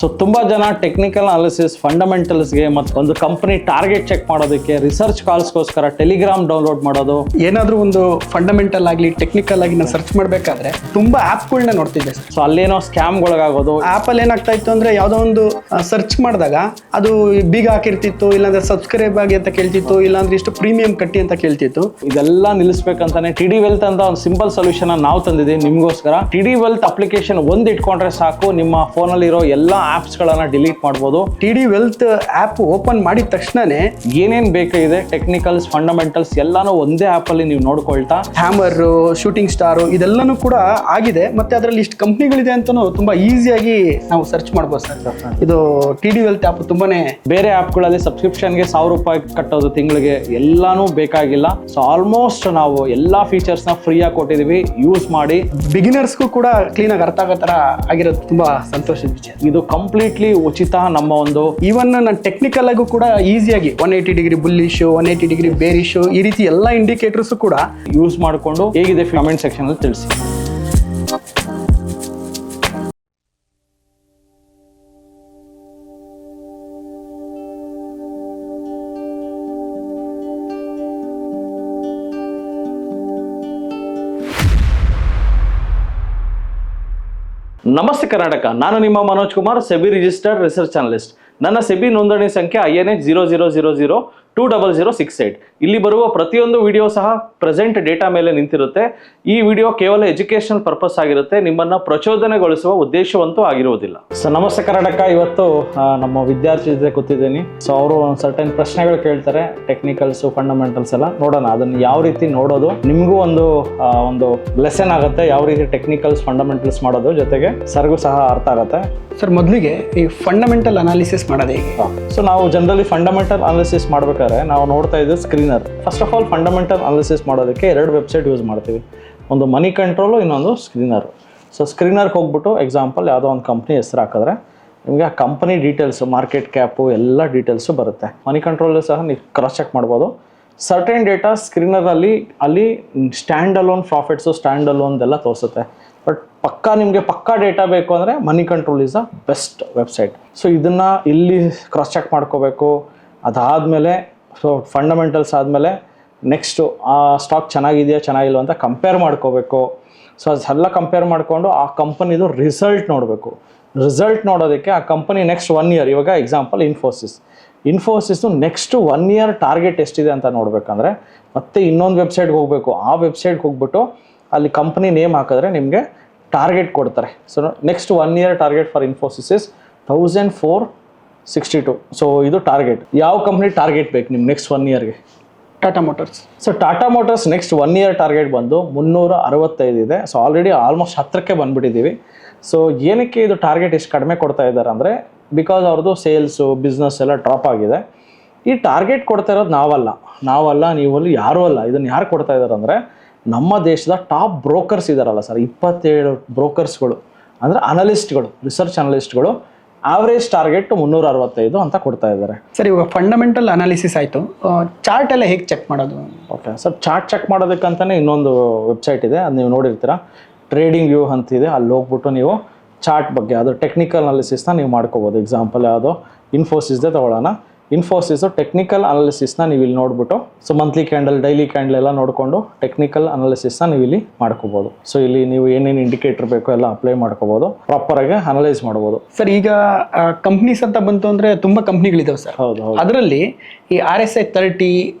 So ತುಂಬಾ ಜನ technical analysis ಫಂಡಮೆಂಟಲ್ಸ್ಗೆ ಮತ್ತು ಒಂದು ಕಂಪನಿ ಟಾರ್ಗೆಟ್ ಚೆಕ್ ಮಾಡೋದಕ್ಕೆ ರಿಸರ್ಚ್ ಕಾಲ್ಸ್ಗೋಸ್ಕರ ಟೆಲಿಗ್ರಾಮ್ ಡೌನ್ಲೋಡ್ ಮಾಡೋದು. ಏನಾದರೂ ಒಂದು ಫಂಡಮೆಂಟಲ್ ಆಗಲಿ ಟೆಕ್ನಿಕಲ್ ಆಗಿ ನಾನು ಸರ್ಚ್ ಮಾಡಬೇಕಾದ್ರೆ ತುಂಬಾ ಆ್ಯಪ್ಗಳನ್ನ ನೋಡ್ತಿದ್ದೆ ಸರ್. ಸೊ ಅಲ್ಲೇನೋ ಸ್ಕ್ಯಾಮ್ಗೊಳಗಾಗೋದು. ಆ್ಯಪಲ್ಲಿ ಏನಾಗ್ತಾ ಇತ್ತು ಅಂದರೆ ಯಾವುದೋ ಒಂದು ಸರ್ಚ್ ಮಾಡಿದಾಗ ಅದು ಬೀಗ ಹಾಕಿರ್ತಿತ್ತು, ಇಲ್ಲಾಂದ್ರೆ ಸಬ್ಸ್ಕ್ರೈಬ್ ಆಗಿ ಅಂತ ಕೇಳ್ತಿತ್ತು, ಇಲ್ಲಾಂದ್ರೆ ಇಷ್ಟು ಪ್ರೀಮಿಯಂ ಕಟ್ಟಿ ಅಂತ ಕೇಳ್ತಿತ್ತು. ಇದೆಲ್ಲ ನಿಲ್ಲಿಸ್ಬೇಕಂತಾನೆ ಟಿ ಡಿ ವೆಲ್ತ್ ಅಂತ ಒಂದು ಸಿಂಪಲ್ ಸೊಲ್ಯೂಷನ್ ನಾವು ತಂದಿದ್ದೀವಿ ನಿಮಗೋಸ್ಕರ. ಟಿ ಡಿ ವೆಲ್ತ್ ಅಪ್ಲಿಕೇಶನ್ ಒಂದು ಇಟ್ಕೊಂಡ್ರೆ ಸಾಕು, ನಿಮ್ಮ ಫೋನಲ್ಲಿರೋ ಎಲ್ಲ ಆಪ್ಸ್ಗಳನ್ನ ಡಿಲೀಟ್ ಮಾಡ್ಬೋದು. T D wealth app open ಮಾಡಿದ ತಕ್ಷಣನೇ ಏನೇನು ಬೇಕಾಗಿದೆ ಟೆಕ್ನಿಕಲ್ಸ್ ಫಂಡಮೆಂಟಲ್ಸ್ ಎಲ್ಲಾನು ಒಂದೇ ಆ್ಯಪಲ್ಲಿ ನೀವು ನೋಡ್ಕೊಳ್ತಾ, ಹ್ಯಾಮರ್, ಶೂಟಿಂಗ್ ಸ್ಟಾರು ಇದೆಲ್ಲನೂ ಕೂಡ ಆಗಿದೆ. ಮತ್ತೆ ಅದರಲ್ಲಿ ಇಷ್ಟು ಕಂಪ್ನಿಗಳಿದೆ ಅಂತಲೂ ತುಂಬಾ ಈಸಿಯಾಗಿ ನಾವು ಸರ್ಚ್ ಮಾಡ್ಬೋದು ಸರ್. ಇದು ಟಿ ಡಿ ವೆಲ್ತ್ ಆ್ಯಪ್ ತುಂಬಾನೇ. ಬೇರೆ ಆ್ಯಪ್ಗಳಲ್ಲಿ ಸಬ್ಸ್ಕ್ರಿಪ್ಷನ್ಗೆ ₹1000 ಕಟ್ಟೋದು ತಿಂಗಳಿಗೆ ಎಲ್ಲಾನು ಬೇಕಾಗಿಲ್ಲ. ಸೊ ಆಲ್ಮೋಸ್ಟ್ ನಾವು ಎಲ್ಲಾ ಫೀಚರ್ಸ್ನ ಫ್ರೀಯಾಗಿ ಕೊಟ್ಟಿದ್ದೀವಿ, ಯೂಸ್ ಮಾಡಿ. ಬಿಗಿನರ್ಸ್ಗೂ ಕೂಡ ಕ್ಲೀನಾಗಿ ಅರ್ಥ ಆಗೋ ಥರ ಆಗಿರೋದು ತುಂಬಾ ಸಂತೋಷದ ವಿಷಯ. ಇದು ಕಂಪ್ಲೀಟ್ಲಿ ಉಚಿತ. ನಮ್ಮ ಒಂದು ಈವನ್ ನಾನು ಟೆಕ್ನಿಕಲ್ ಆಗು ಕೂಡ ಈಸಿಯಾಗಿ 180 ಡಿಗ್ರಿ ಬುಲ್ಲಿಶು, 180 ಡಿಗ್ರಿ ಬೇರಿಶು, ಈ ರೀತಿ ಎಲ್ಲ ಇಂಡಿಕೇಟರ್ಸ್ ಕೂಡ ಯೂಸ್ ಮಾಡಿಕೊಂಡು ಹೇಗಿದೆ ಕಮೆಂಟ್ ಸೆಕ್ಷನ್ ಅಲ್ಲಿ ತಿಳಿಸಿ. ನಮಸ್ತೆ ಕರ್ನಾಟಕ, ನಾನು ನಿಮ್ಮ Manoj Kumar, SEBI registered research analyst. ನನ್ನ ಸೆಬಿ ನೋಂದಣಿ ಸಂಖ್ಯೆ INH 00002068. ಇಲ್ಲಿ ಬರುವ ಪ್ರತಿಯೊಂದು ವಿಡಿಯೋ ಸಹ ಪ್ರೆಸೆಂಟ್ ಡೇಟಾ ಮೇಲೆ ನಿಂತಿರುತ್ತೆ. ಈ ವಿಡಿಯೋ ಕೇವಲ ಎಜುಕೇಶನಲ್ ಪರ್ಪಸ್ ಆಗಿರುತ್ತೆ, ನಿಮ್ಮನ್ನ ಪ್ರಚೋದನೆಗೊಳಿಸುವ ಉದ್ದೇಶವಂತೂ ಆಗಿರುವುದಿಲ್ಲ. ಸೊ ನಮಸ್ತೆ ಕರ್ನಾಟಕ, ಇವತ್ತು ನಮ್ಮ ವಿದ್ಯಾರ್ಥಿ ಜೊತೆ ಕೂತಿದ್ದೀನಿ. ಸೊ ಅವರು ಒಂದು ಸರ್ಟನ್ ಪ್ರಶ್ನೆಗಳು ಕೇಳ್ತಾರೆ, ಟೆಕ್ನಿಕಲ್ಸ್ ಫಂಡಮೆಂಟಲ್ಸ್ ಎಲ್ಲ ನೋಡೋಣ. ಅದನ್ನು ಯಾವ ರೀತಿ ನೋಡೋದು, ನಿಮಗೂ ಒಂದು ಲೆಸನ್ ಆಗುತ್ತೆ, ಯಾವ ರೀತಿ ಟೆಕ್ನಿಕಲ್ಸ್ ಫಂಡಮೆಂಟಲ್ಸ್ ಮಾಡೋದು, ಜೊತೆಗೆ ಸರ್ಗೂ ಸಹ ಅರ್ಥ ಆಗುತ್ತೆ. ಸರ್, ಮೊದಲಿಗೆ ಈ ಫಂಡಮೆಂಟಲ್ ಅನಾಲಿಸಿಸ್ ಮಾಡೋದು ಹೇಗೆ? ಸೊ ನಾವು ಜನರಲಿ ಫಂಡಮೆಂಟಲ್ ಅನಾಲಿಸಿಸ್ ಮಾಡ್ಬೇಕಾದ್ರೆ ನಾವು ನೋಡ್ತಾ ಇದ್ದೀವಿ screener. First of all fundamental analysis ಮಾಡೋದಕ್ಕೆ 2 ವೆಬ್ಸೈಟ್ ಯೂಸ್ ಮಾಡ್ತೀವಿ, ಒಂದು ಮನಿ ಕಂಟ್ರೋಲು, ಇನ್ನೊಂದು ಸ್ಕ್ರೀನರ್. ಸೊ ಸ್ಕ್ರೀನರ್ಗೆ ಹೋಗ್ಬಿಟ್ಟು ಎಕ್ಸಾಂಪಲ್ ಯಾವುದೋ ಒಂದು ಕಂಪ್ನಿ ಹೆಸರು ಹಾಕಿದ್ರೆ ನಿಮಗೆ ಆ ಕಂಪನಿ ಡೀಟೇಲ್ಸು, ಮಾರ್ಕೆಟ್ ಕ್ಯಾಪು ಎಲ್ಲ ಡೀಟೇಲ್ಸು ಬರುತ್ತೆ. ಮನಿ ಕಂಟ್ರೋಲು ಸಹ ನೀವು ಕ್ರಾಸ್ ಚೆಕ್ ಮಾಡ್ಬೋದು. ಸರ್ಟೆನ್ ಡೇಟಾ ಸ್ಕ್ರೀನರಲ್ಲಿ ಅಲ್ಲಿ ಸ್ಟ್ಯಾಂಡ್ ಅಲೋನ್ ಪ್ರಾಫಿಟ್ಸು, ಸ್ಟ್ಯಾಂಡ್ ಅಲೋನ್ದೆಲ್ಲ ತೋರಿಸುತ್ತೆ. ಬಟ್ ನಿಮಗೆ ಪಕ್ಕಾ ಡೇಟಾ ಬೇಕು ಅಂದರೆ Moneycontrol is a best website. So ಇದನ್ನು ಇಲ್ಲಿ ಕ್ರಾಸ್ ಚೆಕ್ ಮಾಡ್ಕೋಬೇಕು. ಅದಾದಮೇಲೆ ಸೊ ಫಂಡಮೆಂಟಲ್ಸ್ ಆದಮೇಲೆ ನೆಕ್ಸ್ಟು ಆ ಸ್ಟಾಕ್ ಚೆನ್ನಾಗಿದೆಯಾ ಚೆನ್ನಾಗಿಲ್ವ ಅಂತ ಕಂಪೇರ್ ಮಾಡ್ಕೋಬೇಕು. ಸೊ ಅದೆಲ್ಲ ಕಂಪೇರ್ ಮಾಡಿಕೊಂಡು ಆ ಕಂಪನಿದು ರಿಸಲ್ಟ್ ನೋಡಬೇಕು. ರಿಸಲ್ಟ್ ನೋಡೋದಕ್ಕೆ ಆ ಕಂಪನಿ ನೆಕ್ಸ್ಟ್ 1 ಇಯರ್, ಇವಾಗ ಎಕ್ಸಾಂಪಲ್ ಇನ್ಫೋಸಿಸ್ದು ನೆಕ್ಸ್ಟ್ 1 ಇಯರ್ ಟಾರ್ಗೆಟ್ ಎಷ್ಟಿದೆ ಅಂತ ನೋಡಬೇಕಂದ್ರೆ ಮತ್ತೆ ಇನ್ನೊಂದು ವೆಬ್ಸೈಟ್ಗೆ ಹೋಗಬೇಕು. ಆ ವೆಬ್ಸೈಟ್ಗೆ ಹೋಗ್ಬಿಟ್ಟು ಅಲ್ಲಿ ಕಂಪನಿ ನೇಮ್ ಹಾಕಿದ್ರೆ ನಿಮಗೆ ಟಾರ್ಗೆಟ್ ಕೊಡ್ತಾರೆ. So next 1 year target for Infosys is 1462. So ಇದು ಟಾರ್ಗೆಟ್. ಯಾವ ಕಂಪ್ನಿ ಟಾರ್ಗೆಟ್ ಬೇಕು ನಿಮ್ಗೆ ನೆಕ್ಸ್ಟ್ 1 ಇಯರ್ಗೆ? Tata Motors. So Tata Motors next 1 year target ಬಂದು 365 ಇದೆ. ಸೊ ಆಲ್ರೆಡಿ ಆಲ್ಮೋಸ್ಟ್ 10ಕ್ಕೆ ಬಂದುಬಿಟ್ಟಿದ್ದೀವಿ. ಸೊ ಏನಕ್ಕೆ ಇದು ಟಾರ್ಗೆಟ್ ಇಷ್ಟು ಕಡಿಮೆ ಕೊಡ್ತಾ ಇದ್ದಾರೆ ಅಂದರೆ ಬಿಕಾಸ್ ಅವ್ರದ್ದು ಸೇಲ್ಸು ಬಿಸ್ನೆಸ್ ಎಲ್ಲ ಡ್ರಾಪ್ ಆಗಿದೆ. ಈ ಟಾರ್ಗೆಟ್ ಕೊಡ್ತಾ ಇರೋದು ನಾವಲ್ಲ ನೀವಲ್ಲಿ ಯಾರೂ ಅಲ್ಲ. ಇದನ್ನು ಯಾರು ಕೊಡ್ತಾ ಇದ್ದಾರೆ ಅಂದರೆ ನಮ್ಮ ದೇಶದ ಟಾಪ್ ಬ್ರೋಕರ್ಸ್ ಇದ್ದಾರಲ್ಲ ಸರ್, 27 ಬ್ರೋಕರ್ಸ್ಗಳು ಅಂದರೆ ಅನಲಿಸ್ಟ್ಗಳು, ರಿಸರ್ಚ್ ಅನಲಿಸ್ಟ್ಗಳು ಆವ್ರೇಜ್ ಟಾರ್ಗೆಟ್ 365 ಅಂತ ಕೊಡ್ತಾ ಇದ್ದಾರೆ. ಸರ್, ಇವಾಗ ಫಂಡಮೆಂಟಲ್ ಅನಾಲಿಸಿಸ್ ಆಯಿತು, ಚಾರ್ಟ್ ಎಲ್ಲ ಹೇಗೆ ಚೆಕ್ ಮಾಡೋದು? ಓಕೆ ಸರ್, ಚಾರ್ಟ್ ಚೆಕ್ ಮಾಡೋದಕ್ಕಂತಲೇ ಇನ್ನೊಂದು ವೆಬ್ಸೈಟ್ ಇದೆ, ಅದು ನೀವು ನೋಡಿರ್ತೀರ, ಟ್ರೇಡಿಂಗ್ ವ್ಯೂ ಅಂತಿದೆ. ಅಲ್ಲಿ ಹೋಗ್ಬಿಟ್ಟು ನೀವು ಚಾರ್ಟ್ ಬಗ್ಗೆ ಅದು ಟೆಕ್ನಿಕಲ್ ಅನಾಲಿಸಿಸ್ನ ನೀವು ಮಾಡ್ಕೋಬೋದು. ಎಕ್ಸಾಂಪಲ್ ಯಾವುದೋ ಇನ್ಫೋಸಿಸ್ದೇ ತೊಗೊಳ್ಳೋಣ. ಇನ್ಫೋಸಿಸು ಟೆಕ್ನಿಕಲ್ ಅನಾಲಿಸಿಸ್ನ ನೀವು ಇಲ್ಲಿ ನೋಡ್ಬಿಟ್ಟು so monthly candle, daily candle ಎಲ್ಲ ನೋಡಿಕೊಂಡು ಟೆಕ್ನಿಕಲ್ ಅನಾಲಿಸಿಸ್ನ ನೀವು ಇಲ್ಲಿ ಮಾಡ್ಕೋಬೋದು. ಸೊ ಇಲ್ಲಿ ನೀವು ಏನೇನು ಇಂಡಿಕೇಟರ್ ಬೇಕೋ ಎಲ್ಲ ಅಪ್ಲೈ ಮಾಡ್ಕೋಬೋದು, ಪ್ರಾಪರಾಗಿ ಅನಲೈಸ್ ಮಾಡ್ಬೋದು. ಸರ್, ಈಗ ಕಂಪ್ನೀಸ್ ಅಂತ ಬಂತು ಅಂದರೆ ತುಂಬ ಕಂಪ್ನಿಗಳಿದಾವೆ ಸರ್. ಹೌದು. ಅದರಲ್ಲಿ ಈ RSI 30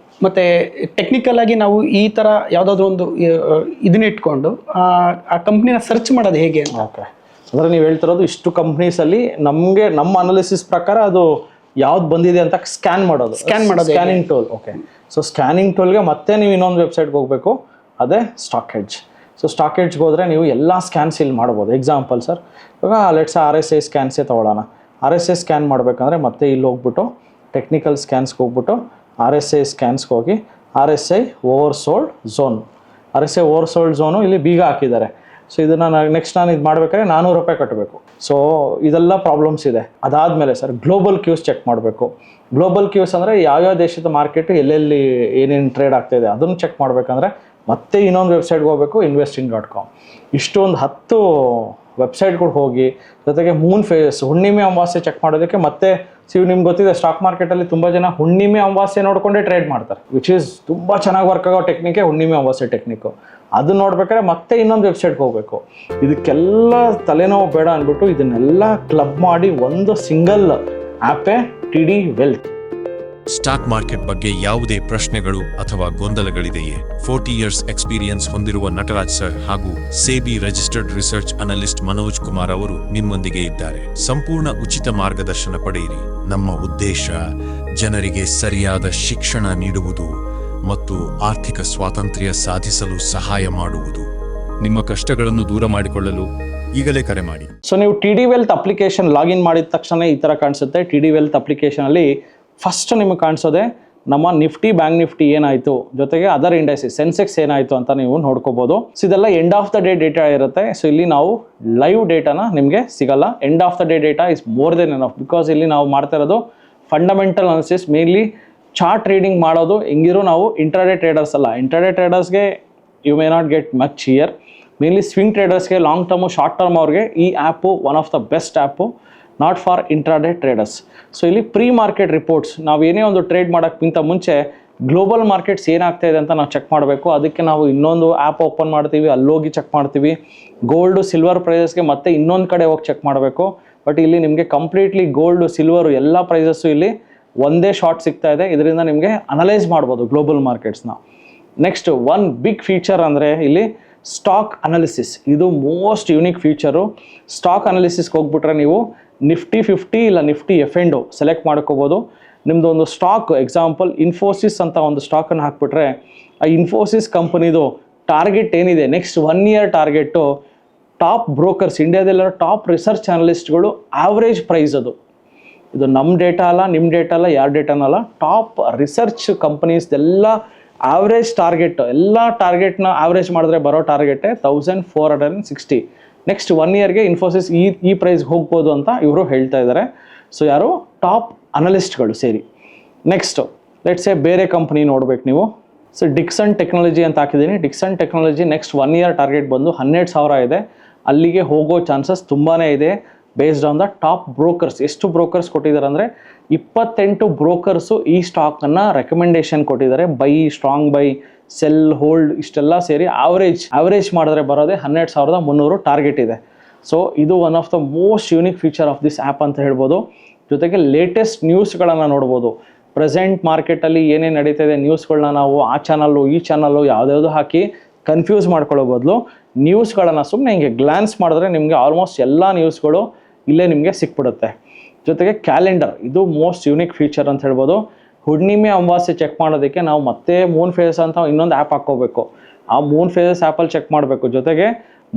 ಮತ್ತು ಟೆಕ್ನಿಕಲ್ ಆಗಿ ನಾವು ಈ ಥರ ಯಾವುದಾದ್ರೂ ಒಂದು ಇದನ್ನ ಇಟ್ಕೊಂಡು ಆ ಕಂಪ್ನಿನ ಸರ್ಚ್ ಮಾಡೋದು ಹೇಗೆ? ಓಕೆ, ಅಂದರೆ ನೀವು ಹೇಳ್ತಿರೋದು ಇಷ್ಟು ಕಂಪ್ನೀಸಲ್ಲಿ ನಮ್ಮ ಅನಾಲಿಸಿಸ್ ಪ್ರಕಾರ ಅದು ಯಾವ್ದು ಬಂದಿದೆ ಅಂತ ಸ್ಕ್ಯಾನ್ ಮಾಡೋದು scanning tool. Okay, so scanning ಟೂಲ್ಗೆ ಮತ್ತೆ ನೀವು ಇನ್ನೊಂದು ವೆಬ್ಸೈಟ್ಗೆ ಹೋಗಬೇಕು, ಅದೇ ಸ್ಟಾಕ್ ಎಡ್ಜ್. ಸೊ ಸ್ಟಾಕ್ ಎಡ್ಜ್ಗೆ ಹೋದರೆ ನೀವು ಎಲ್ಲ ಸ್ಕ್ಯಾನ್ಸ್ ಇಲ್ಲಿ ಮಾಡ್ಬೋದು. ಎಕ್ಸಾಂಪಲ್ ಸರ್, ಇವಾಗ ಲೆಟ್ಸ್ RSI ಸ್ಕ್ಯಾನ್ಸೇ ತೊಗೊಳ್ಳೋಣ. RSI ಸ್ಕ್ಯಾನ್ ಮಾಡಬೇಕಂದ್ರೆ ಮತ್ತೆ ಇಲ್ಲಿ ಹೋಗ್ಬಿಟ್ಟು ಟೆಕ್ನಿಕಲ್ ಸ್ಕ್ಯಾನ್ಸ್ಗೆ ಹೋಗ್ಬಿಟ್ಟು RSI ಸ್ಕ್ಯಾನ್ಸ್ಗೆ ಹೋಗಿ RSI ಓವರ್ಸೋಲ್ಡ್ ಝೋನು ಇಲ್ಲಿ ಬೀಗ ಹಾಕಿದ್ದಾರೆ. ಸೊ ಇದನ್ನು ನೆಕ್ಸ್ಟ್ ನಾನು ಇದು ಮಾಡ್ಬೇಕಾದ್ರೆ ₹400 ಕಟ್ಟಬೇಕು. ಸೊ ಇದೆಲ್ಲ ಪ್ರಾಬ್ಲಮ್ಸ್ ಇದೆ. ಅದಾದಮೇಲೆ ಸರ್ ಗ್ಲೋಬಲ್ ಕ್ಯೂಸ್ ಚೆಕ್ ಮಾಡಬೇಕು. ಗ್ಲೋಬಲ್ ಕ್ಯೂಸ್ ಅಂದರೆ ಯಾವ್ಯಾವ ದೇಶದ ಮಾರ್ಕೆಟ್ ಎಲ್ಲೆಲ್ಲಿ ಏನೇನು ಟ್ರೇಡ್ ಆಗ್ತಾಯಿದೆ ಅದನ್ನು ಚೆಕ್ ಮಾಡಬೇಕಂದ್ರೆ ಮತ್ತೆ ಇನ್ನೊಂದು ವೆಬ್ಸೈಟ್ಗೆ ಹೋಗಬೇಕು, investing.com. ಇಷ್ಟೊಂದು 10 ವೆಬ್ಸೈಟ್ಗಳು ಹೋಗಿ, ಜೊತೆಗೆ ಮೂನ್ ಫೇಸ್ ಹುಣ್ಣಿಮೆ ಅಮಾವಾಸ್ಯೆ ಚೆಕ್ ಮಾಡೋದಕ್ಕೆ ಮತ್ತೆ ನಿಮ್ಗೆ ಗೊತ್ತಿದೆ ಸ್ಟಾಕ್ ಮಾರ್ಕೆಟಲ್ಲಿ ತುಂಬ ಜನ ಹುಣ್ಣಿಮೆ ಅಮಾವಾಸ್ಯೆ ನೋಡ್ಕೊಂಡೇ ಟ್ರೇಡ್ ಮಾಡ್ತಾರೆ, ವಿಚ್ ಈಸ್ ತುಂಬ ಚೆನ್ನಾಗಿ ವರ್ಕ್ ಆಗೋ ಟೆಕ್ನಿಕೆ ಹುಣ್ಣಿಮೆ ಅಮಾವಾಸ್ಯೆ ಟೆಕ್ನಿಕ್ಕು. ಅದು ನೋಡ್ಬೇಕಾದ್ರೆ ಮತ್ತೆ ಇನ್ನೊಂದು ವೆಬ್ಸೈಟ್ಗೆ ಹೋಗಬೇಕು. ಇದಕ್ಕೆಲ್ಲ ತಲೆನೋವು ಬೇಡ ಅಂದ್ಬಿಟ್ಟು ಇದನ್ನೆಲ್ಲ ಕ್ಲಬ್ ಮಾಡಿ ಒಂದು ಸಿಂಗಲ್ ಆ್ಯಪೇ TD ವೆಲ್ತ್. ಸ್ಟಾಕ್ ಮಾರ್ಕೆಟ್ ಬಗ್ಗೆ ಯಾವುದೇ ಪ್ರಶ್ನೆಗಳು ಅಥವಾ ಗೊಂದಲಗಳಿದೆಯೇ? 40 ಇಯರ್ಸ್ ಎಕ್ಸ್ಪೀರಿಯನ್ಸ್ ಹೊಂದಿರುವ ನಟರಾಜ್ ಸರ್ ಹಾಗೂ SEBI registered research analyst Manoj Kumar ಅವರು ನಿಮ್ಮೊಂದಿಗೆ ಇದ್ದಾರೆ. ಸಂಪೂರ್ಣ ಉಚಿತ ಮಾರ್ಗದರ್ಶನ ಪಡೆಯಿರಿ. ನಮ್ಮ ಉದ್ದೇಶ ಜನರಿಗೆ ಸರಿಯಾದ ಶಿಕ್ಷಣ ನೀಡುವುದು ಮತ್ತು ಆರ್ಥಿಕ ಸ್ವಾತಂತ್ರ್ಯ ಸಾಧಿಸಲು ಸಹಾಯ ಮಾಡುವುದು. ನಿಮ್ಮ ಕಷ್ಟಗಳನ್ನು ದೂರ ಮಾಡಿಕೊಳ್ಳಲು ಈಗಲೇ ಕರೆ ಮಾಡಿ. ಸೊ ನೀವು TD ವೆಲ್ತ್ ಅಪ್ಲಿಕೇಶನ್ ಲಾಗಿನ್ ಮಾಡಿದ ತಕ್ಷಣ ಈ ಥರ ಕಾಣಿಸುತ್ತೆ. TD ವೆಲ್ತ್ ಅಪ್ಲಿಕೇಶನಲ್ಲಿ ಫಸ್ಟ್ ನಿಮಗೆ ಕಾಣಿಸೋದೆ ನಮ್ಮ ನಿಫ್ಟಿ, ಬ್ಯಾಂಕ್ ನಿಫ್ಟಿ ಏನಾಯಿತು, ಜೊತೆಗೆ ಅದರ್ ಇಂಡೈಸಸ್ ಸೆನ್ಸೆಕ್ಸ್ ಏನಾಯಿತು ಅಂತ ನೀವು ನೋಡ್ಕೋಬೋದು. ಸೊ ಇದೆಲ್ಲ end of the day data ಇರುತ್ತೆ. ಸೊ ಇಲ್ಲಿ ನಾವು ಲೈವ್ ಡೇಟಾನ ನಿಮಗೆ ಸಿಗಲ್ಲ. End of the day data is more than enough, because ಇಲ್ಲಿ ನಾವು ಮಾಡ್ತಾ ಇರೋದು fundamental analysis. Mainly chart trading ಮಾಡೋದು ಹೆಂಗಿರೋ ನಾವು ಇಂಟ್ರಾಡೇ ಟ್ರೇಡರ್ಸ್ ಅಲ್ಲ. ಇಂಟ್ರಾಡೇ ಟ್ರೇಡರ್ಸ್ಗೆ you may not get much here. Mainly swing ಟ್ರೇಡರ್ಸ್ಗೆ, ಲಾಂಗ್ ಟರ್ಮು, ಶಾರ್ಟ್ ಟರ್ಮ್ ಅವ್ರಿಗೆ ಈ app one of the best app, not for intraday traders. So ಇಲ್ಲಿ pre market reports, ನಾವು ಏನೇ ಒಂದು ಟ್ರೇಡ್ ಮಾಡೋಕ್ಕಿಂತ ಮುಂಚೆ ಗ್ಲೋಬಲ್ ಮಾರ್ಕೆಟ್ಸ್ ಏನಾಗ್ತಾ ಇದೆ ಅಂತ ನಾವು ಚೆಕ್ ಮಾಡಬೇಕು. ಅದಕ್ಕೆ ನಾವು ಇನ್ನೊಂದು ಆ್ಯಪ್ ಓಪನ್ ಮಾಡ್ತೀವಿ, ಅಲ್ಲೋಗಿ ಚೆಕ್ ಮಾಡ್ತೀವಿ. ಗೋಲ್ಡು, ಸಿಲ್ವರ್ ಪ್ರೈಸಸ್ಗೆ ಮತ್ತೆ ಇನ್ನೊಂದು ಕಡೆ ಹೋಗಿ ಚೆಕ್ ಮಾಡಬೇಕು. ಬಟ್ ಇಲ್ಲಿ ನಿಮಗೆ ಕಂಪ್ಲೀಟ್ಲಿ ಗೋಲ್ಡು, ಸಿಲ್ವರು ಎಲ್ಲ ಪ್ರೈಸಸ್ಸು ಇಲ್ಲಿ ಒಂದೇ ಶಾರ್ಟ್ ಸಿಗ್ತಾ ಇದೆ. ಇದರಿಂದ ನಿಮಗೆ ಅನಲೈಸ್ ಮಾಡ್ಬೋದು ಗ್ಲೋಬಲ್ ಮಾರ್ಕೆಟ್ಸ್ನ. ನೆಕ್ಸ್ಟ್ ಒನ್ ಬಿಗ್ ಫೀಚರ್ ಅಂದರೆ ಇಲ್ಲಿ ಸ್ಟಾಕ್ ಅನಾಲಿಸಿಸ್. ಇದು ಮೋಸ್ಟ್ ಯೂನಿಕ್ ಫೀಚರು. ಸ್ಟಾಕ್ ಅನಾಲಿಸಿಸ್ಗೆ ಹೋಗ್ಬಿಟ್ರೆ ನೀವು ನಿಫ್ಟಿ 50 ಇಲ್ಲ ನಿಫ್ಟಿ F&O ಸೆಲೆಕ್ಟ್ ಮಾಡ್ಕೋಬೋದು. ನಿಮ್ಮದು ಒಂದು ಸ್ಟಾಕ್, ಎಕ್ಸಾಂಪಲ್ ಇನ್ಫೋಸಿಸ್ ಅಂತ ಒಂದು ಸ್ಟಾಕನ್ನು ಹಾಕ್ಬಿಟ್ರೆ ಆ ಇನ್ಫೋಸಿಸ್ ಕಂಪನಿದು ಟಾರ್ಗೆಟ್ ಏನಿದೆ, next 1 year target, top brokers, ಇಂಡಿಯಾದಲ್ಲಿರೋ ಟಾಪ್ ರಿಸರ್ಚ್ ಅನಲಿಸ್ಟ್ಗಳು ಆವ್ರೇಜ್ ಪ್ರೈಸ್ ಅದು. ಇದು ನಮ್ಮ ಡೇಟಾ ಅಲ್ಲ, ನಿಮ್ಮ ಡೇಟಾ ಅಲ್ಲ, ಯಾರ ಡೇಟಾನಲ್ಲ, ಟಾಪ್ ರಿಸರ್ಚ್ ಕಂಪನೀಸ್ದೆಲ್ಲ ಆವ್ರೇಜ್ ಟಾರ್ಗೆಟ್, ಎಲ್ಲ ಟಾರ್ಗೆಟ್ನ ಆವ್ರೇಜ್ ಮಾಡಿದ್ರೆ ಬರೋ ಟಾರ್ಗೆಟೇ 1460. ನೆಕ್ಸ್ಟ್ 1 ಇಯರ್ಗೆ ಇನ್ಫೋಸಿಸ್ ಈ ಪ್ರೈಸ್ಗೆ ಹೋಗ್ಬೋದು ಅಂತ ಇವರು ಹೇಳ್ತಾ ಇದ್ದಾರೆ. ಸೊ ಯಾರು ಟಾಪ್ ಅನಲಿಸ್ಟ್ಗಳು ಸೇರಿ. ನೆಕ್ಸ್ಟು ಲೆಟ್ಸೇ ಬೇರೆ ಕಂಪ್ನಿ ನೋಡ್ಬೇಕು ನೀವು. ಸೊ ಡಿಕ್ಸನ್ ಟೆಕ್ನಾಲಜಿ ಅಂತ ಹಾಕಿದ್ದೀನಿ. Dixon technology next 1 year target ಬಂದು 12,000 ಇದೆ. ಅಲ್ಲಿಗೆ ಹೋಗೋ ಚಾನ್ಸಸ್ ತುಂಬಾ ಇದೆ based on the top brokers. ಎಷ್ಟು ಬ್ರೋಕರ್ಸ್ ಕೊಟ್ಟಿದ್ದಾರೆ ಅಂದರೆ 28 ಬ್ರೋಕರ್ಸು ಈ ಸ್ಟಾಕನ್ನು ರೆಕಮೆಂಡೇಶನ್ ಕೊಟ್ಟಿದ್ದಾರೆ. By, strong by, cell, hold ಇಷ್ಟೆಲ್ಲ ಸೇರಿ ಆವ್ರೇಜ್ ಮಾಡಿದ್ರೆ ಬರೋದೇ 12,300 ಟಾರ್ಗೆಟ್ ಇದೆ. ಸೊ ಇದು one of the most unique feature of this app ಅಂತ ಹೇಳ್ಬೋದು. ಜೊತೆಗೆ ಲೇಟೆಸ್ಟ್ ನ್ಯೂಸ್ಗಳನ್ನು ನೋಡ್ಬೋದು. ಪ್ರೆಸೆಂಟ್ ಮಾರ್ಕೆಟಲ್ಲಿ ಏನೇನು ನಡೀತಾ ಇದೆ ನ್ಯೂಸ್ಗಳನ್ನ ನಾವು ಆ ಚಾನಲ್ಲು ಈ ಚಾನಲ್ಲು ಯಾವುದ್ಯಾವುದು ಹಾಕಿ ಕನ್ಫ್ಯೂಸ್ ಮಾಡ್ಕೊಳ್ಳೋ ಬದಲು ನ್ಯೂಸ್ಗಳನ್ನು ಸುಮ್ಮನೆ ಹಿಂಗೆ ಗ್ಲಾನ್ಸ್ ಮಾಡಿದ್ರೆ ನಿಮಗೆ ಆಲ್ಮೋಸ್ಟ್ ಎಲ್ಲ ನ್ಯೂಸ್ಗಳು ಇಲ್ಲೇ ನಿಮಗೆ ಸಿಕ್ಬಿಡುತ್ತೆ. ಜೊತೆಗೆ ಕ್ಯಾಲೆಂಡರ್, ಇದು ಮೋಸ್ಟ್ ಯೂನಿಕ್ ಫೀಚರ್ ಅಂತ ಹೇಳ್ಬೋದು. ಹುಣ್ಣಿಮೆ ಅಮಾವಾಸ್ಯೆ ಚೆಕ್ ಮಾಡೋದಕ್ಕೆ ನಾವು ಮತ್ತೆ ಮೂನ್ ಫೇಸ್ ಅಂತ ಇನ್ನೊಂದು ಆ್ಯಪ್ ಹಾಕ್ಕೋಬೇಕು. ಆ ಮೂನ್ ಫೇಸಸ್ ಆ್ಯಪಲ್ಲಿ ಚೆಕ್ ಮಾಡಬೇಕು. ಜೊತೆಗೆ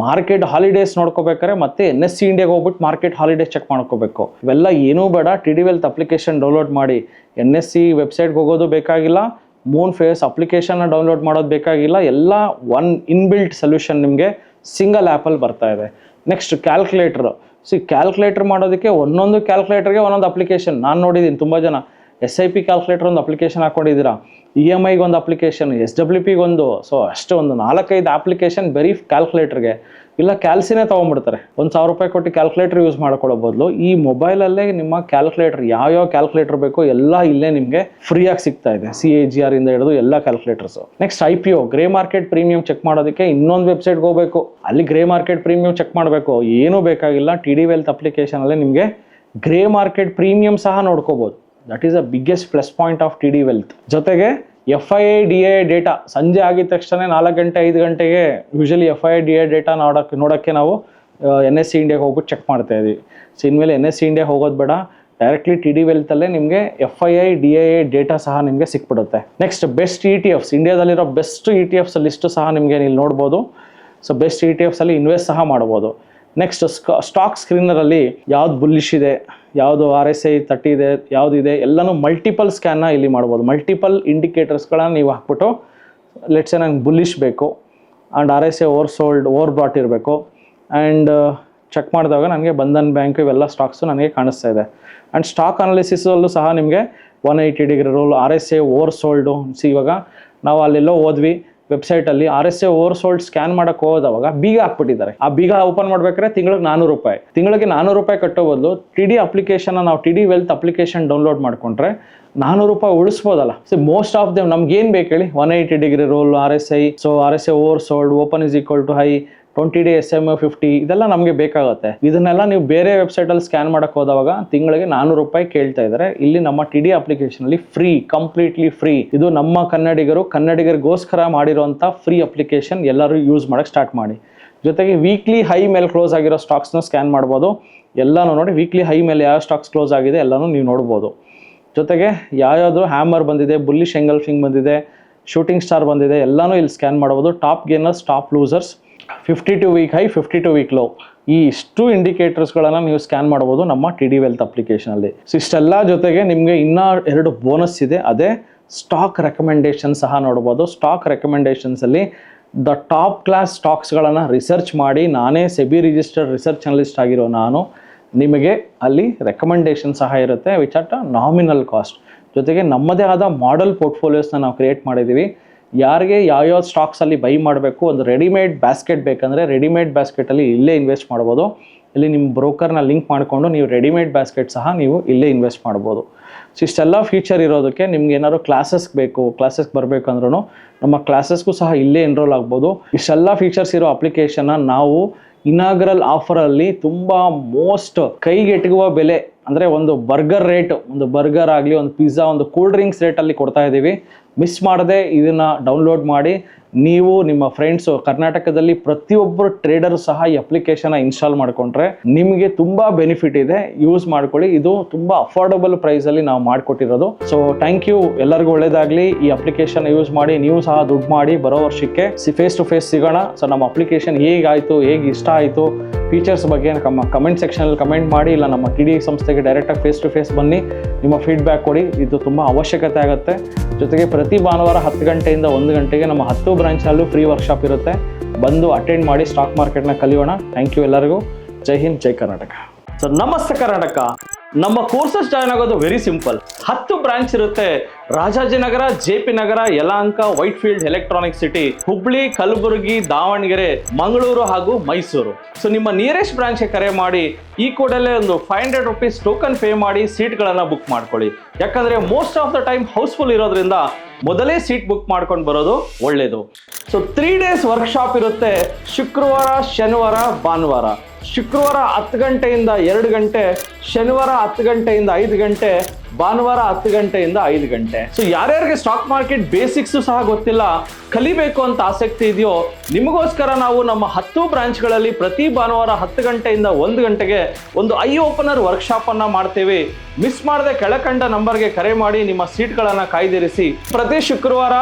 ಮಾರ್ಕೆಟ್ ಹಾಲಿಡೇಸ್ ನೋಡ್ಕೋಬೇಕಾದ್ರೆ ಮತ್ತೆ NSE ಇಂಡಿಯಾಗೆ ಹೋಗ್ಬಿಟ್ಟು ಮಾರ್ಕೆಟ್ ಹಾಲಿಡೇಸ್ ಚೆಕ್ ಮಾಡ್ಕೋಬೇಕು. ಇವೆಲ್ಲ ಏನೂ ಬೇಡ, TD ವೆಲ್ತ್ ಅಪ್ಲಿಕೇಶನ್ ಡೌನ್ಲೋಡ್ ಮಾಡಿ NSE ವೆಬ್ಸೈಟ್ಗೆ ಹೋಗೋದು ಬೇಕಾಗಿಲ್ಲ, ಮೂನ್ ಫೇಸ್ ಅಪ್ಲಿಕೇಶನ್ನ ಡೌನ್ಲೋಡ್ ಮಾಡೋದು ಬೇಕಾಗಿಲ್ಲ. ಎಲ್ಲ ಒನ್ ಇನ್ಬಿಲ್ಟ್ ಸೊಲ್ಯೂಷನ್ ನಿಮಗೆ ಸಿಂಗಲ್ ಆ್ಯಪಲ್ಲಿ ಬರ್ತಾ ಇದೆ. Next calculator. ಕ್ಯಾಲ್ಕುಲೇಟರ್ ಮಾಡೋದಕ್ಕೆ ಒಂದೊಂದು ಕ್ಯಾಲ್ಕುಲೇಟರ್ಗೆ ಒಂದೊಂದು ಅಪ್ಲಿಕೇಶನ್. ನಾನು ನೋಡಿದ್ದೀನಿ ತುಂಬ ಜನ SIP ಕ್ಯಾಲ್ಕುಲೇಟರ್ ಒಂದು ಅಪ್ಲಿಕೇಶನ್ ಹಾಕ್ಕೊಂಡಿದ್ದೀರಾ, EMIಗೆ ಒಂದು ಅಪ್ಲಿಕೇಶನ್, SWPಗೆ ಒಂದು. ಸೊ ಅಷ್ಟೇ ಒಂದು 4-5 ಅಪ್ಲಿಕೇಶನ್ ಬರೀ ಕ್ಯಾಲ್ಕುಲೇಟರ್ಗೆ. ಇಲ್ಲ ಕ್ಯಾಲ್ಸಿನೇ ತೊಗೊಂಡ್ಬಿಡ್ತಾರೆ. 1,000 ರೂಪಾಯಿ ಕೊಟ್ಟು ಕ್ಯಾಲ್ಕುಲೇಟರ್ ಯೂಸ್ ಮಾಡ್ಕೊಳ್ಳೋ ಬದಲು ಈ ಮೊಬೈಲಲ್ಲೇ ನಿಮ್ಮ ಕ್ಯಾಲ್ಕುಲೇಟರ್, ಯಾವ್ಯಾವ ಕ್ಯಾಲ್ಕುಲೇಟರ್ ಬೇಕೋ ಎಲ್ಲ ಇಲ್ಲೇ ನಿಮಗೆ ಫ್ರೀಯಾಗಿ ಸಿಗ್ತಾ ಇದೆ. CAGR ಇಂದ ಹಿಡಿದು ಎಲ್ಲ calculators. Next IPO, grey market premium check ಮಾಡೋದಕ್ಕೆ ಇನ್ನೊಂದು ವೆಬ್ಸೈಟ್ಗೆ ಹೋಗಬೇಕು, ಅಲ್ಲಿ ಗ್ರೇ ಮಾರ್ಕೆಟ್ ಪ್ರೀಮಿಯಂ ಚೆಕ್ ಮಾಡಬೇಕು. ಏನೂ ಬೇಕಾಗಿಲ್ಲ, TD ವೆಲ್ತ್ ಅಪ್ಲಿಕೇಶನಲ್ಲೇ ನಿಮಗೆ ಗ್ರೇ ಮಾರ್ಕೆಟ್ ಪ್ರೀಮಿಯಂ ಸಹ ನೋಡ್ಕೋಬೋದು. That is the biggest plus point of TD wealth. ಜೊತೆಗೆ FII DII ಡೇಟಾ ಸಂಜೆ ಆಗಿದ ತಕ್ಷಣ 4 ಗಂಟೆ 5 ಗಂಟೆಗೆ ಯೂಶಲಿ FII DII ಡೇಟಾ ನೋಡೋಕ್ಕೆ ನಾವು NSE ಇಂಡಿಯಾಗೆ ಹೋಗ್ಬಿಟ್ಟು ಚೆಕ್ ಮಾಡ್ತಾ ಇದ್ದೀವಿ. ಸೊ ಇನ್ಮೇಲೆ NSE ಇಂಡಿಯಾ ಹೋಗೋದು ಬೇಡ, ಡೈರೆಕ್ಟ್ಲಿ TD ವೆಲ್ತಲ್ಲೇ ನಿಮಗೆ FII DII ಡೇಟಾ ಸಹ ನಿಮಗೆ ಸಿಕ್ಬಿಡುತ್ತೆ. ನೆಕ್ಸ್ಟ್ ಬೆಸ್ಟ್ ETFs, ಇಂಡಿಯಾದಲ್ಲಿರೋ ಬೆಸ್ಟ್ ETFs ಲಿಸ್ಟು ಸಹ ನಿಮಗೆ ಇಲ್ಲಿ ನೋಡ್ಬೋದು. ಸೊ ಬೆಸ್ಟ್ ETFs ಅಲ್ಲಿ ಇನ್ವೆಸ್ಟ್ ಸಹ ಮಾಡ್ಬೋದು. ನೆಕ್ಸ್ಟ್ ಸ್ಟಾಕ್ ಸ್ಕ್ರೀನರಲ್ಲಿ ಯಾವ್ದು ಬುಲ್ಲಿಶ್ ಇದೆ, ಯಾವುದು RSI 30 ಇದೆ, ಯಾವುದಿದೆ ಎಲ್ಲನೂ ಮಲ್ಟಿಪಲ್ ಸ್ಕ್ಯಾನ್ನ ಇಲ್ಲಿ ಮಾಡ್ಬೋದು. ಮಲ್ಟಿಪಲ್ ಇಂಡಿಕೇಟರ್ಸ್ಗಳನ್ನ ನೀವು ಹಾಕ್ಬಿಟ್ಟು ಲೆಟ್ಸೆ ನಂಗೆ ಬುಲ್ಲಿಶ್ ಬೇಕು ಆ್ಯಂಡ್ RSI ಓವರ್ ಬ್ರಾಟ್ ಇರಬೇಕು ಆ್ಯಂಡ್ ಚೆಕ್ ಮಾಡಿದಾಗ ನನಗೆ ಬಂಧನ್ ಬ್ಯಾಂಕ್ ಇವೆಲ್ಲ ಸ್ಟಾಕ್ಸು ನನಗೆ ಕಾಣಿಸ್ತಾ ಇದೆ. ಆ್ಯಂಡ್ ಸ್ಟಾಕ್ ಅನಾಲಿಸಿಸಲ್ಲೂ ಸಹ ನಿಮಗೆ 180 degree rule, RSI over sold. ಇವಾಗ ನಾವು ಅಲ್ಲೆಲ್ಲೋ ಹೋದ್ವಿ, ವೆಬ್ಸೈಟಲ್ಲಿ RSA ಓವರ್ಸೋಲ್ಡ್ ಸ್ಕ್ಯಾನ್ ಮಾಡೋಕ್ಕೆ ಹೋದವಾಗ ಬೀಗ ಹಾಕ್ಬಿಟ್ಟಿದ್ದಾರೆ. ಆ ಬೀಗ ಓಪನ್ ಮಾಡ್ಬೇಕಾದ್ರೆ ತಿಂಗಳಿಗೆ $400. ತಿಂಗಳಿಗೆ $400 ಕಟ್ಟೋ ಬದಲು TD ಅಪ್ಲಿಕೇಶನ್ ನಾವು TD ವೆಲ್ತ್ ಅಪ್ಲಿಕೇಶನ್ ಡೌನ್ಲೋಡ್ ಮಾಡ್ಕೊಂಡ್ರೆ $400 ಉಳಿಸ್ಬೋದಲ್ಲ. ಸೊ ಮೋಸ್ಟ್ ಆಫ್ ದೆಮ್ ನಮ್ಗೆ ಏನು ಬೇಕು ಹೇಳಿ, 180 degree roll, RSI, so RSA oversold, open is equal to high, 20 day SMA 50, ಇದೆಲ್ಲ ನಮಗೆ ಬೇಕಾಗುತ್ತೆ. ಇದನ್ನೆಲ್ಲ ನೀವು ಬೇರೆ ವೆಬ್ಸೈಟಲ್ಲಿ ಸ್ಕ್ಯಾನ್ ಮಾಡೋಕ್ಕೆ ಹೋದವಾಗ ತಿಂಗಳಿಗೆ $400 ಕೇಳ್ತಾ ಇದ್ದಾರೆ. ಇಲ್ಲಿ ನಮ್ಮ TD ಅಪ್ಲಿಕೇಶನಲ್ಲಿ ಫ್ರೀ, ಕಂಪ್ಲೀಟ್ಲಿ ಫ್ರೀ. ಇದು ನಮ್ಮ ಕನ್ನಡಿಗರಿಗೋಸ್ಕರ ಮಾಡಿರೋಂಥ ಫ್ರೀ ಅಪ್ಲಿಕೇಶನ್. ಎಲ್ಲರೂ ಯೂಸ್ ಮಾಡೋಕ್ಕೆ ಸ್ಟಾರ್ಟ್ ಮಾಡಿ. ಜೊತೆಗೆ ವೀಕ್ಲಿ ಹೈ ಮೇಲೆ ಕ್ಲೋಸ್ ಆಗಿರೋ ಸ್ಟಾಕ್ಸ್ನ ಸ್ಕ್ಯಾನ್ ಮಾಡ್ಬೋದು. ಎಲ್ಲನೂ ನೋಡಿ, ವೀಕ್ಲಿ ಹೈ ಮೇಲೆ ಯಾವ ಸ್ಟಾಕ್ಸ್ ಕ್ಲೋಸ್ ಆಗಿದೆ ಎಲ್ಲನೂ ನೀವು ನೋಡ್ಬೋದು. ಜೊತೆಗೆ ಯಾವ್ಯಾವುದು ಹ್ಯಾಮರ್ ಬಂದಿದೆ, ಬುಲ್ಲಿಶ್ ಎಂಗಲ್ಫಿಂಗ್ ಬಂದಿದೆ, ಶೂಟಿಂಗ್ ಸ್ಟಾರ್ ಬಂದಿದೆ, ಎಲ್ಲನೂ ಇಲ್ಲಿ ಸ್ಕ್ಯಾನ್ ಮಾಡ್ಬೋದು. Top gainers, top losers, 52 week high, 52 week low, ಈ ಇಷ್ಟು ಇಂಡಿಕೇಟರ್ಸ್ಗಳನ್ನು ನೀವು ಸ್ಕ್ಯಾನ್ ಮಾಡ್ಬೋದು ನಮ್ಮ TD ವೆಲ್ತ್ ಅಪ್ಲಿಕೇಶನಲ್ಲಿ. ಸೊ ಇಷ್ಟೆಲ್ಲ ಜೊತೆಗೆ ನಿಮಗೆ ಇನ್ನೂ 2 ಬೋನಸ್ ಇದೆ. ಅದೇ ಸ್ಟಾಕ್ ರೆಕಮೆಂಡೇಶನ್ ಸಹ ನೋಡ್ಬೋದು. ಸ್ಟಾಕ್ ರೆಕಮೆಂಡೇಶನ್ಸಲ್ಲಿ ದ ಟಾಪ್ ಕ್ಲಾಸ್ ಸ್ಟಾಕ್ಸ್ಗಳನ್ನು ರಿಸರ್ಚ್ ಮಾಡಿ, ನಾನೇ ಸೆಬಿ ರಿಜಿಸ್ಟರ್ಡ್ ರಿಸರ್ಚ್ ಅನಲಿಸ್ಟ್ ಆಗಿರೋ ನಾನು ನಿಮಗೆ ಅಲ್ಲಿ ರೆಕಮೆಂಡೇಶನ್ ಸಹ ಇರುತ್ತೆ, which at a nominal cost. ಜೊತೆಗೆ ನಮ್ಮದೇ ಆದ ಮಾಡೆಲ್ ಪೋರ್ಟ್ಫೋಲಿಯೋಸ್ನ ನಾವು ಕ್ರಿಯೇಟ್ ಮಾಡಿದ್ದೀವಿ. ಯಾರಿಗೆ ಯಾವ್ಯಾವ ಸ್ಟಾಕ್ಸಲ್ಲಿ ಬೈ ಮಾಡಬೇಕು, ಒಂದು ರೆಡಿಮೇಡ್ ಬ್ಯಾಸ್ಕೆಟ್ ಬೇಕಂದರೆ ರೆಡಿಮೇಡ್ ಬ್ಯಾಸ್ಕೆಟಲ್ಲಿ ಇಲ್ಲೇ ಇನ್ವೆಸ್ಟ್ ಮಾಡ್ಬೋದು. ಇಲ್ಲಿ ನಿಮ್ಮ ಬ್ರೋಕರ್ನ ಲಿಂಕ್ ಮಾಡಿಕೊಂಡು ನೀವು ರೆಡಿಮೇಡ್ ಬ್ಯಾಸ್ಕೆಟ್ ಸಹ ನೀವು ಇಲ್ಲೇ ಇನ್ವೆಸ್ಟ್ ಮಾಡ್ಬೋದು. ಸೊ ಇಷ್ಟೆಲ್ಲ ಫೀಚರ್ ಇರೋದಕ್ಕೆ ನಿಮ್ಗೆ ಏನಾದ್ರು ಕ್ಲಾಸಸ್ಗೆ ಬರಬೇಕಂದ್ರೂ ನಮ್ಮ ಕ್ಲಾಸಸ್ಗೂ ಸಹ ಇಲ್ಲೇ ಎನ್ರೋಲ್ ಆಗ್ಬೋದು. ಇಷ್ಟೆಲ್ಲ ಫೀಚರ್ಸ್ ಇರೋ ಅಪ್ಲಿಕೇಶನ್ನ ನಾವು ಇನಾಗ್ರಲ್ ಆಫರಲ್ಲಿ ತುಂಬ ಮೋಸ್ಟ್ ಕೈಗೆಟುಕುವ ಬೆಲೆ, ಅಂದರೆ ಒಂದು ಬರ್ಗರ್ ರೇಟ್, ಒಂದು ಬರ್ಗರ್ ಆಗಲಿ, ಒಂದು ಪಿಜ್ಜಾ, ಒಂದು ಕೂಲ್ ಡ್ರಿಂಕ್ಸ್ ರೇಟಲ್ಲಿ ಕೊಡ್ತಾ ಇದ್ದೀವಿ. ಮಿಸ್ ಮಾಡದೆ ಇದನ್ನು ಡೌನ್ಲೋಡ್ ಮಾಡಿ ನೀವು ನಿಮ್ಮ ಫ್ರೆಂಡ್ಸು, ಕರ್ನಾಟಕದಲ್ಲಿ ಪ್ರತಿಯೊಬ್ಬರು ಟ್ರೇಡರ್ ಸಹ ಈ ಅಪ್ಲಿಕೇಶನ್ ಇನ್ಸ್ಟಾಲ್ ಮಾಡಿಕೊಂಡ್ರೆ ನಿಮಗೆ ತುಂಬ ಬೆನಿಫಿಟ್ ಇದೆ. ಯೂಸ್ ಮಾಡ್ಕೊಳ್ಳಿ. ಇದು ತುಂಬ ಅಫೋರ್ಡಬಲ್ ಪ್ರೈಸಲ್ಲಿ ನಾವು ಮಾಡಿಕೊಟ್ಟಿರೋದು. ಸೊ ಥ್ಯಾಂಕ್ ಯು, ಎಲ್ಲರಿಗೂ ಒಳ್ಳೇದಾಗಲಿ. ಈ ಅಪ್ಲಿಕೇಶನ್ ಯೂಸ್ ಮಾಡಿ ನೀವು ಸಹ ದುಡ್ಡು ಮಾಡಿ ಬರೋ ವರ್ಷಕ್ಕೆ ಫೇಸ್ ಟು ಫೇಸ್ ಸಿಗೋಣ. ಸೊ ನಮ್ಮ ಅಪ್ಲಿಕೇಶನ್ ಹೇಗಾಯಿತು, ಹೇಗೆ ಇಷ್ಟ ಆಯಿತು, ಫೀಚರ್ಸ್ ಬಗ್ಗೆ ನಮ್ಮ ಕಮೆಂಟ್ ಸೆಕ್ಷನಲ್ಲಿ ಕಮೆಂಟ್ ಮಾಡಿ, ಇಲ್ಲ ನಮ್ಮ TD ಸಂಸ್ಥೆಗೆ ಡೈರೆಕ್ಟಾಗಿ ಫೇಸ್ ಟು ಫೇಸ್ ಬನ್ನಿ, ನಿಮ್ಮ ಫೀಡ್ಬ್ಯಾಕ್ ಕೊಡಿ. ಇದು ತುಂಬ ಅವಶ್ಯಕತೆ ಆಗುತ್ತೆ. ಜೊತೆಗೆ ಪ್ರತಿ ಭಾನುವಾರ 10 ಗಂಟೆಯಿಂದ 1 ಗಂಟೆಗೆ ನಮ್ಮ 10 ಬ್ರಾಂಚ್ನಲ್ಲೂ ಫ್ರೀ ವರ್ಕ್ಶಾಪ್ ಇರುತ್ತೆ. ಬಂದು ಅಟೆಂಡ್ ಮಾಡಿ, ಸ್ಟಾಕ್ ಮಾರ್ಕೆಟ್ನ ಕಲಿಯೋಣ. ಥ್ಯಾಂಕ್ ಯು ಎಲ್ಲರಿಗೂ. ಜೈ ಹಿಂದ್, ಜೈ ಕರ್ನಾಟಕ. ಸೊ ನಮಸ್ತೆ ಕರ್ನಾಟಕ. ನಮ್ಮ ಕೋರ್ಸಸ್ ಜಾಯ್ನ್ ಆಗೋದು ವೆರಿ ಸಿಂಪಲ್. 10 ಬ್ರಾಂಚ್ ಇರುತ್ತೆ. ರಾಜಾಜಿನಗರ, JP ನಗರ, ಯಲಹಂಕ, ವೈಟ್ಫೀಲ್ಡ್, ಎಲೆಕ್ಟ್ರಾನಿಕ್ ಸಿಟಿ, ಹುಬ್ಳಿ, ಕಲಬುರಗಿ, ದಾವಣಗೆರೆ, ಮಂಗಳೂರು ಹಾಗೂ ಮೈಸೂರು. ಸೊ ನಿಮ್ಮ ನಿಯರೆಸ್ಟ್ ಬ್ರಾಂಚ್ಗೆ ಕರೆ ಮಾಡಿ ಈ ಕೂಡಲೇ ಒಂದು ₹500 ಟೋಕನ್ ಪೇ ಮಾಡಿ ಸೀಟ್ಗಳನ್ನು ಬುಕ್ ಮಾಡ್ಕೊಳ್ಳಿ. ಯಾಕಂದರೆ most of the time house full ಇರೋದ್ರಿಂದ ಮೊದಲೇ ಸೀಟ್ ಬುಕ್ ಮಾಡ್ಕೊಂಡು ಬರೋದು ಒಳ್ಳೆಯದು. ಸೊ 3 days ವರ್ಕ್ಶಾಪ್ ಇರುತ್ತೆ. ಶುಕ್ರವಾರ, ಶನಿವಾರ, ಭಾನುವಾರ. ಶುಕ್ರವಾರ 10 ಗಂಟೆಯಿಂದ 2 ಗಂಟೆ, ಶನಿವಾರ 10 ಗಂಟೆಯಿಂದ 5 ಗಂಟೆ, ಭಾನುವಾರ 10 ಗಂಟೆಯಿಂದ 5 ಗಂಟೆ. ಸೊ ಯಾರ್ಯಾರಿಗೆ ಸ್ಟಾಕ್ ಮಾರ್ಕೆಟ್ ಬೇಸಿಕ್ಸು ಸಹ ಗೊತ್ತಿಲ್ಲ, ಕಲಿಬೇಕು ಅಂತ ಆಸಕ್ತಿ ಇದೆಯೋ, ನಿಮಗೋಸ್ಕರ ನಾವು ನಮ್ಮ 10 ಬ್ರಾಂಚ್ಗಳಲ್ಲಿ ಪ್ರತಿ ಭಾನುವಾರ 10 ಗಂಟೆಯಿಂದ 1 ಗಂಟೆಗೆ ಒಂದು ಐ ಓಪನರ್ ವರ್ಕ್ಶಾಪನ್ನು ಮಾಡ್ತೀವಿ. ಮಿಸ್ ಮಾಡದೆ ಕೆಳಕಂಡ ನಂಬರ್ಗೆ ಕರೆ ಮಾಡಿ ನಿಮ್ಮ ಸೀಟ್ಗಳನ್ನು ಕಾಯ್ದಿರಿಸಿ. ಪ್ರತಿ ಶುಕ್ರವಾರ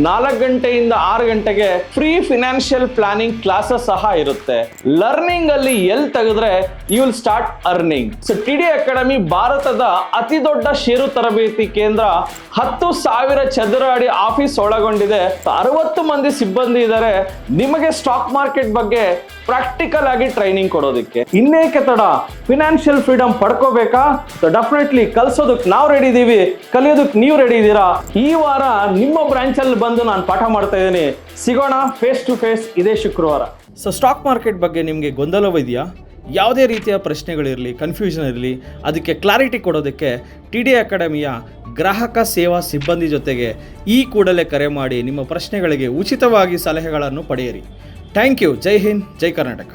4 ಗಂಟೆಯಿಂದ 6 ಗಂಟೆಗೆ ಫ್ರೀ ಫಿನಾನ್ಷಿಯಲ್ ಪ್ಲಾನಿಂಗ್ ಕ್ಲಾಸಸ್ ಸಹ ಇರುತ್ತೆ. ಲರ್ನಿಂಗ್ ಅಲ್ಲಿ ಎಲ್ಲಿ ತೆಗೆದ್ರೆ you will start earning. So TD academy ಭಾರತದ ಅತಿ ದೊಡ್ಡ ಷೇರು ತರಬೇತಿ ಕೇಂದ್ರ. 10,000 ಚದರ ಅಡಿ ಆಫೀಸ್ ಒಳಗೊಂಡಿದೆ. 60 ಮಂದಿ ಸಿಬ್ಬಂದಿ ಇದ್ದಾರೆ ನಿಮಗೆ ಸ್ಟಾಕ್ ಮಾರ್ಕೆಟ್ ಬಗ್ಗೆ ಪ್ರಾಕ್ಟಿಕಲ್ ಆಗಿ ಟ್ರೈನಿಂಗ್ ಕೊಡೋದಕ್ಕೆ. ಇನ್ನೇಕೆ ತಡ, ಫಿನಾನ್ಷಿಯಲ್ ಫ್ರೀಡಮ್ ಪಡ್ಕೋಬೇಕಾ? ಡೆಫಿನೆಟ್ಲಿ ಕಲಿಸೋದಕ್ಕೆ ನಾವು ರೆಡಿ ಇದ್ದೀವಿ, ಕಲಿಯೋದಕ್ಕೆ ನೀವು ರೆಡಿ ಇದ್ದೀರಾ? ಈ ವಾರ ನಿಮ್ಮ ಬ್ರಾಂಚಲ್ಲಿ ಬಂದು ನಾನು ಪಾಠ ಮಾಡ್ತಾ ಇದ್ದೀನಿ. ಸಿಗೋಣ ಫೇಸ್ ಟು ಫೇಸ್ ಇದೇ ಶುಕ್ರವಾರ. ಸೊ ಸ್ಟಾಕ್ ಮಾರ್ಕೆಟ್ ಬಗ್ಗೆ ನಿಮಗೆ ಗೊಂದಲವಿದೆಯಾ? ಯಾವುದೇ ರೀತಿಯ ಪ್ರಶ್ನೆಗಳಿರಲಿ, ಕನ್ಫ್ಯೂಷನ್ ಇರಲಿ, ಅದಕ್ಕೆ ಕ್ಲಾರಿಟಿ ಕೊಡೋದಕ್ಕೆ TD ಅಕಾಡೆಮಿಯ ಗ್ರಾಹಕ ಸೇವಾ ಸಿಬ್ಬಂದಿ ಜೊತೆಗೆ ಈ ಕೂಡಲೇ ಕರೆ ಮಾಡಿ ನಿಮ್ಮ ಪ್ರಶ್ನೆಗಳಿಗೆ ಉಚಿತವಾಗಿ ಸಲಹೆಗಳನ್ನು ಪಡೆಯಿರಿ. Thank you. ಜೈ ಹಿಂದ್, ಜೈ ಕರ್ನಾಟಕ.